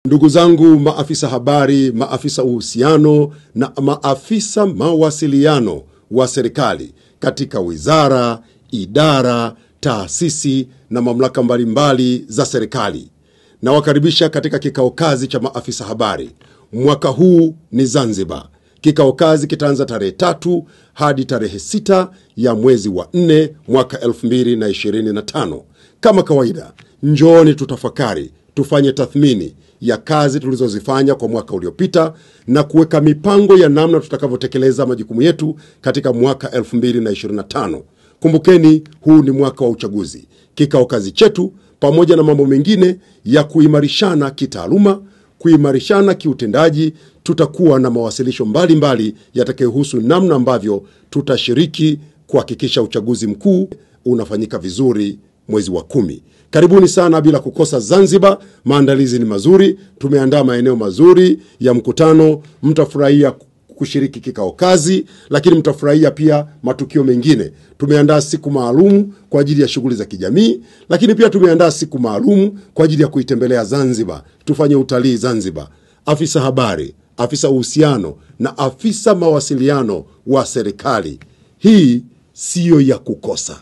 Ndugu zangu maafisa habari, maafisa uhusiano na maafisa mawasiliano wa serikali katika wizara, idara, taasisi na mamlaka mbalimbali za serikali. Nawakaribisha katika kikao kazi cha maafisa habari. Mwaka huu ni Zanzibar. Kikao kazi kitaanza tarehe 3 hadi tarehe 6 ya mwezi wa 4 mwaka 2025. Kama kawaida, njooni tutafakari, tufanye tathmini ya kazi tulizozifanya kwa mwaka uliopita na kuweka mipango ya namna tutakavyotekeleza majukumu yetu katika mwaka 2025. Kumbukeni, huu ni mwaka wa uchaguzi. Kikao kazi chetu pamoja na mambo mengine ya kuimarishana kitaaluma, kuimarishana kiutendaji, tutakuwa na mawasilisho mbalimbali yatakayohusu namna ambavyo tutashiriki kuhakikisha uchaguzi mkuu unafanyika vizuri mwezi wa 10. Karibuni sana bila kukosa Zanzibar. Maandalizi ni mazuri, tumeandaa maeneo mazuri ya mkutano, mtafurahia kushiriki kikao kazi, lakini mtafurahia pia matukio mengine. Tumeandaa siku maalum kwa ajili ya shughuli za kijamii, lakini pia tumeandaa siku maalum kwa ajili ya kuitembelea Zanzibar, tufanye utalii Zanzibar. Afisa habari, afisa uhusiano na afisa mawasiliano wa serikali, hii siyo ya kukosa.